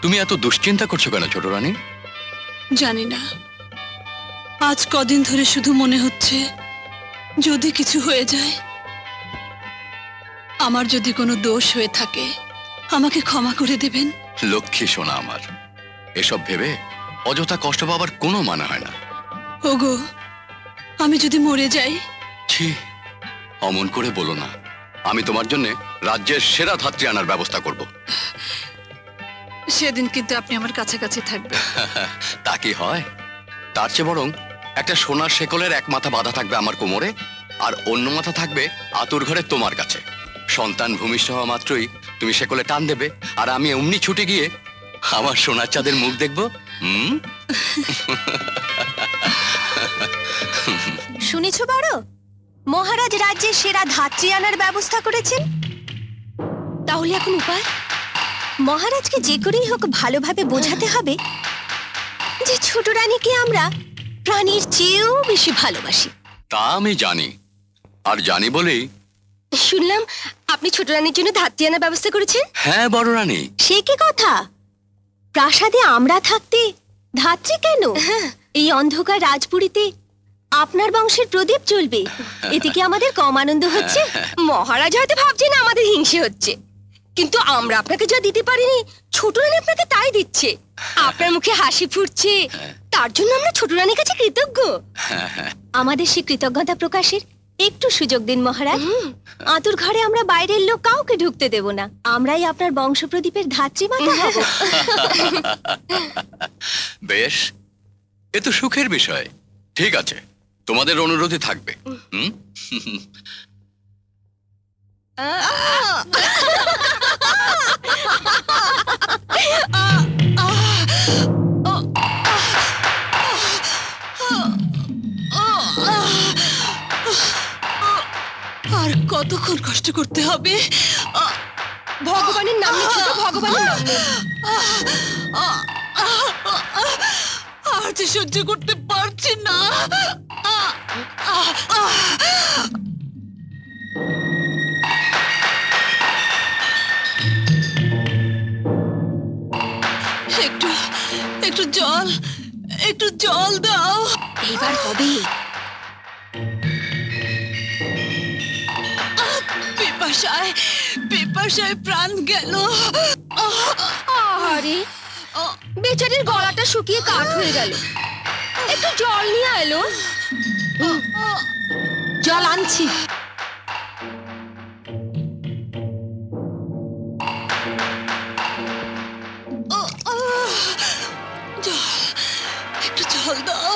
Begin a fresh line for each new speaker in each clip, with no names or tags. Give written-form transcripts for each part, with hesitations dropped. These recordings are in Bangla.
তুমি এত দুশ্চিন্তা করছো কেন ছোট রানী?
জানি না, আজ কদিন ধরে শুধু মনে হচ্ছে যদি কিছু হয়ে যায়, আমার যদি কোনো দোষ হয়ে থাকে আমাকে ক্ষমা করে দেবেন।
লক্ষ্মী সোনা আমার, এসব ভেবে অযথা কষ্ট পাবার কোনো মানে হয় না।
ওগো, আমি যদি মরে যাই?
ছি, অমন করে বলো না। আমি তোমার জন্য রাজ্যের সেরা ধাত্রী আনার ব্যবস্থা করব।
সেদিন কিন্তু আপনি আমার কাছাকাছি থাকবেন।
তা কি হয়? তার চেয়ে বরং একটা সোনার শেকলের এক মাথা বাঁধা থাকবে আমার কোমরে, আর অন্য মাথা থাকবে আতুর ঘরে তোমার কাছে। সন্তান ভূমিষ্ঠ হওয়া মাত্রই তুমি শেকলে টান দেবে, আর আমি অমনি ছুটে গিয়ে আমার সোনার চাঁদের মুখ দেখবো।
শুনেছ বড়, মহারাজ রাজ্যের সেরা ধাত্রী আনার ব্যবস্থা করেছেন। তাহলে এখন উপায়? মহারাজকে যে করেই হোক ভালোভাবে বোঝাতে হবে যে ছোট রানীকে আমরা প্রাণীর চেয়েও বেশি ভালোবাসি।
তা আমি জানি, আর জানি বলেই
শুনলাম আপনি ছোট রানীর জন্য ধাত্রী আনার ব্যবস্থা করেছেন।
হ্যাঁ বড় রানী।
সে কি কথা? প্রাসাদে আমরা থাকতে ধাত্রী কেন? এই অন্ধকার রাজপুরীতে আপনার বংশের প্রদীপ জ্বলবে, এতে কি আমাদের কম আনন্দ হচ্ছে? মহারাজ হয়তো ভাবছেন আমাদের হিংসে হচ্ছে, কিন্তু আমরা আপনাকে যা দিতে পারিনি ছোট রানী আপনাকে তাই দিচ্ছে। আপনার মুখে হাসি ফুটছে, তার জন্য আমরা ছোট রানীর কাছে কৃতজ্ঞ। আমাদের সেই কৃতজ্ঞতা প্রকাশের একটু সুযোগ দিন মহারাজ। আতুর ঘরে আমরা বাইরের লোক কাউকে ঢুকতে দেব না। আমরাই আপনার বংশপ্রদীপের ধাত্রী মাতা হব।
বেশ, এ তো সুখের বিষয়। ঠিক আছে, তোমাদের অনুরোধই থাকবে।
আর কতক্ষণ কষ্ট করতে হবে?
ভগবানের নাম নিয়ে ছোট, ভগবানের নাম নিয়ে।
আর যে সহ্য করতে পারছি না। একটু একটু জল, একটু জল দাও।
এইবার হবে।
পিপাসায় পিপাসায় প্রাণ গেল।
আরে বেচারির গলাটা শুকিয়ে কাঠ হয়ে গেল। একটু জল নিয়ে এলো। জল আনছি।
একটু জল দাও।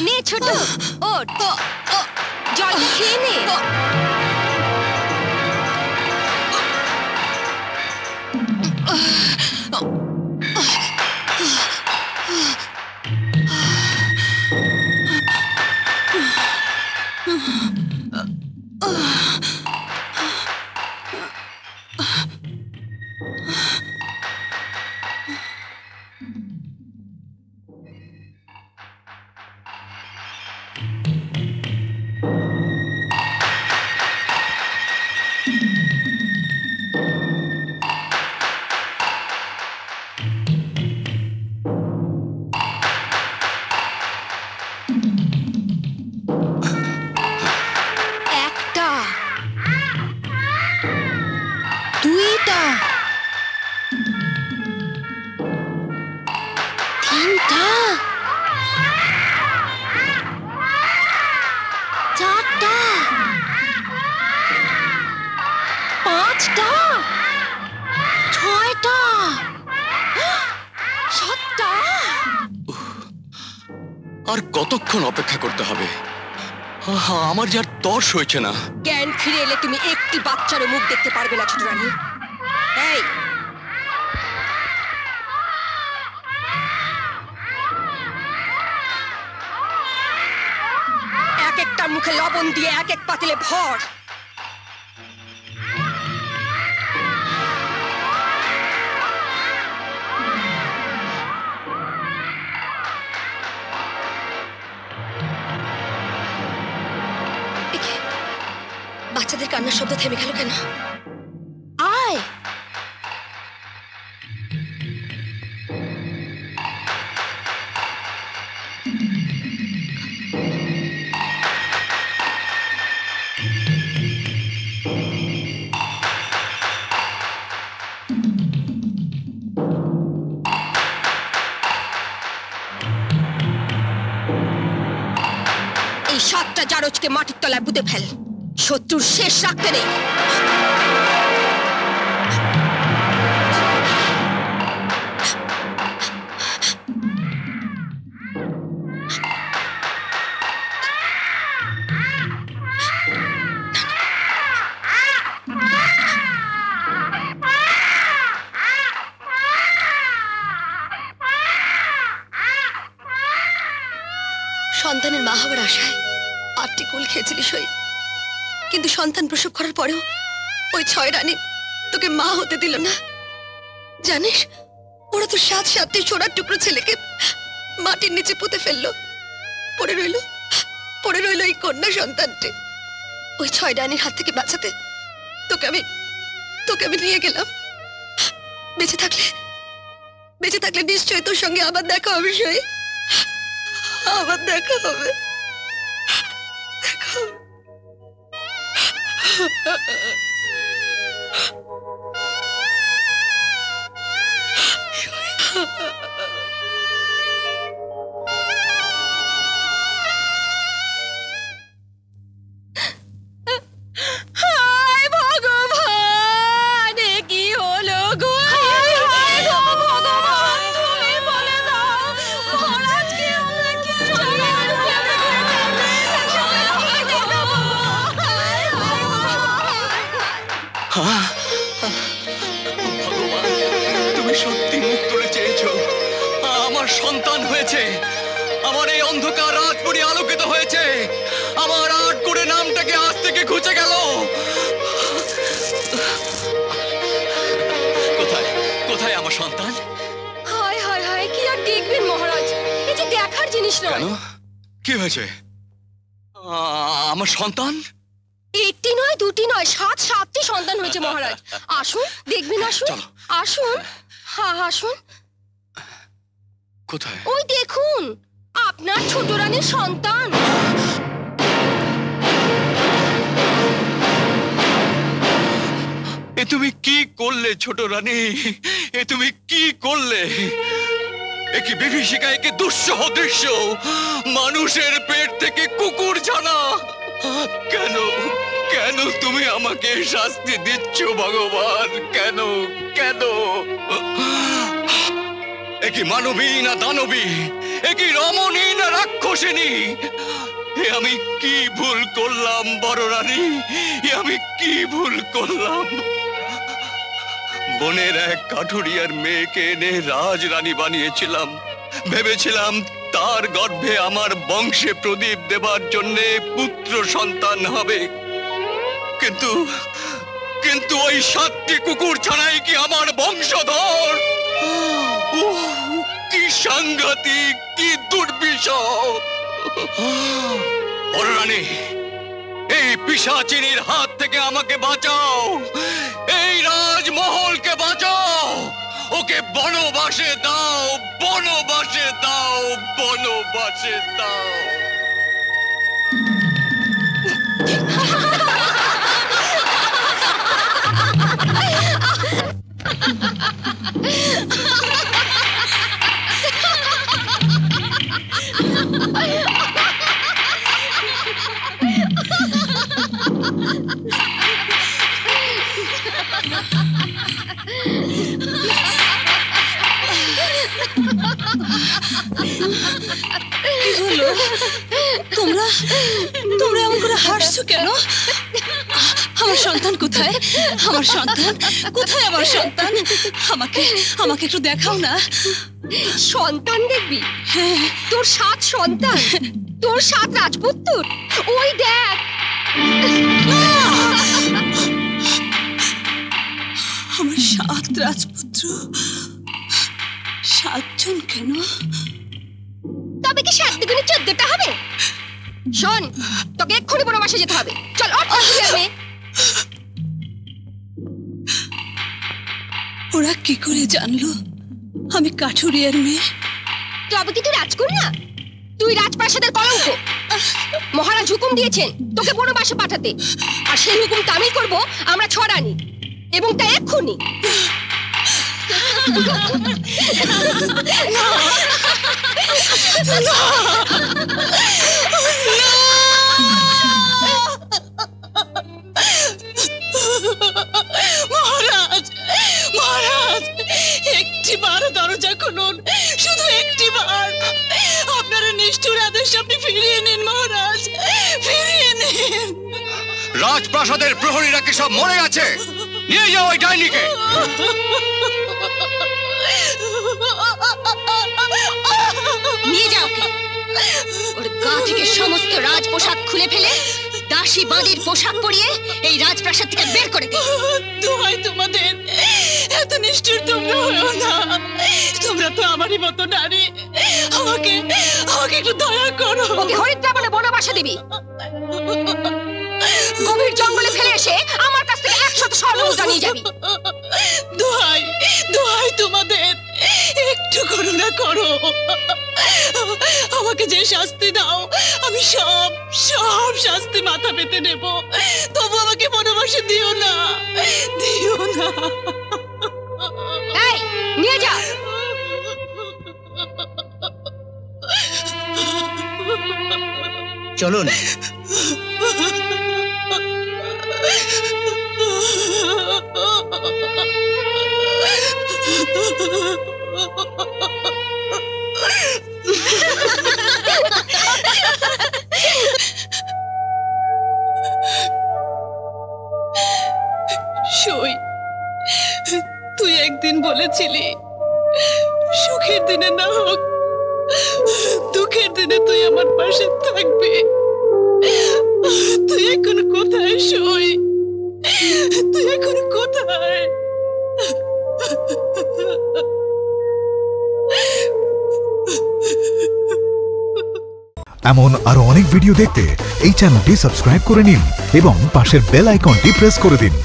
নে ছোট, ওঠ, জলটা খেয়ে নে। একটা, দুইটা, তিনটা, চারটা, পাঁচটা, ছয়টা, সাতটা।
আর কতক্ষণ অপেক্ষা করতে হবে? আমার যার তর সইছে না।
জ্ঞান ফিরে এলে তুমি একটি বাচ্চারও মুখ দেখতে পারবে না ছোট রানী। এই, এক একটা মুখে লবণ দিয়ে এক এক পাতিলে ভর। বাচ্চাদের কান্নার শব্দ থেমে গেল কেন? আয়। এই 7টা জারজকে মাটির তলায় পুঁতে ফেল, শত্রুর শেষ রাখতে নেই। সন্তানের মা হবার আশায় 8টি কোল খেয়েছিলিস ওই, কিন্তু সন্তান প্রসব করার পরেও ওই 6 রানী তোকে মা হতে দিল না। জানিস, ওরা তো 7টি সোনার টুকরো ছেলেকে মাটির নিচে পুঁতে ফেললো। পড়ে রইল এই কন্যা সন্তানটি। ওই 6 রানীর হাত থেকে বাঁচাতে তোকে আমি নিয়ে গেলাম। বেঁচে থাকলে নিশ্চয়ই তোর সঙ্গে আবার দেখা হবে সই, আবার দেখা হবে।
তুমি সত্যি মুখ তুলে চেয়েছো, আমার সন্তান হয়েছে, আমার এই অন্ধকার রাজপুরী আলোকিত হয়েছে, আমার আটকুড়ে নামটাকে আজ থেকে ঘুচে গেল। কোথায় আমার সন্তান?
হায় হায় হায়, কি আর দেখবেন মহারাজ, এই যে দেখার জিনিস নয়।
কি হয়েছে? আমার সন্তান
1টি নয়, 2টি নয়, 7টি সন্তান হয়েছে মহারাজ। আসুন দেখবেন, আসুন। আসুন।
কোথায়?
ওই দেখুন, আপনার ছোট রানীর সন্তান।
এ তুমি কি করলে ছোট রানী? এ তুমি কি করলে? এ কি বিভীষিকা, এ কি দুঃসহ দৃশ্য! মানুষের পেট থেকে কুকুর ছানা! কেন তুমি আমাকে শাস্তি দিচ্ছ ভগবান? কেন? এ কি মানবী না দানবী? এ কি রমণী না রাক্ষসিনী? এ আমি কি ভুল করলাম বড় রানী? এ আমি কি ভুল করলাম? বনের এক কাঠুরিয়ার মেয়েকে এনে রাজরানী বানিয়েছিলাম, ভেবেছিলাম তার গর্ভে আমার বংশে প্রদীপ দেবার জন্যে পুত্র সন্তান হবে, কিন্তু ওই 7টি কুকুর ছাড়াই কি আমার বংশধর? কি সাংঘাতিক, কি দুর্বিষহ! বড় রানী, এই পিশাচিনীর হাত থেকে আমাকে বাঁচাও, এই রাজমহলকে বাঁচাও, ওকে বনবাসে দাও, বনবাসে দাও, বনবাসে দাও।
কি হলো? তোমরা এমন করে হাসছো কেন? আমার সন্তান কোথায়? আমার সন্তান কোথায়? আমার সন্তান আমাকে একটু দেখাও না।
সন্তান দেখবি? তোর 7 সন্তান, তোর 7 রাজপুত্র। ওই দেখ।
আমার 7 রাজপুত্র। 7 জন কেন?
তবে কি 7 দুগুণে 14টা হবে? শোন, তোকে এক্ষুনি বনবাসে যেতে হবে। চল,
ওরা কি করে জানলো আমি কাঠুরিয়ার মেয়ে?
তবে কি তুই রাজকন্যা? তুই রাজপ্রাসাদের কলঙ্ক। মহারাজ হুকুম দিয়েছেন তোকে বনবাসে পাঠাতে, আর সেই হুকুম তামিল করব আমরা ছড়ানি, এবং তা এক্ষুনি।
মহারাজ, মহারাজ, একটি বার দরজা খুলুন, শুধু একটি বার। আপনারা নিষ্ঠুর আদেশ আপনি ফিরিয়ে নিন মহারাজ, ফিরিয়ে নিন।
রাজপ্রাসাদের প্রহরীরা কি সব মরে গেছে? নিয়ে যাও ওই ডাইনিকে।
নিয়ে যাও ওকে। ওর গা থেকে সমস্ত রাজ পোশাক খুলে ফেলে দাসী বাঁদির পোশাক পরিয়ে এই রাজপ্রাসাদ থেকে বের করে দিই।
দোহাই তোমাদের, এত নিষ্ঠুর তোমরা হয়েও না। তোমরা তো আমারই মতো নারী, আমাকে আমাকে একটু দয়া করো।
ওকে হরিদ্রা বলে বনবাসে দিবি। গভীর জঙ্গলে ফেলে এসে আমার কাছ থেকে 100 স্বর্ণ মুদ্রা নিয়ে যাবি।
দোহাই, দোহাই তোমাদের, একটু করুণা করো। আমাকে যে শাস্তি দাও আমি সব সব শাস্তি মাথা পেতে নেব, তবু আমাকে বনবাসে দিও না, দিও না।
এই নিয়ে যা।
চলুন।
সই, তুই একদিন বলেছিলি সুখের দিনে না হোক দুঃখের দিনে তুই আমার পাশে থাকবি। তুই এখন কোথায় সই? তুই এখন কোথায়?
এমন আরো অনেক ভিডিও দেখতে এই চ্যানেলটি সাবস্ক্রাইব করে নিন এবং পাশের বেল আইকনটি প্রেস করে দিন।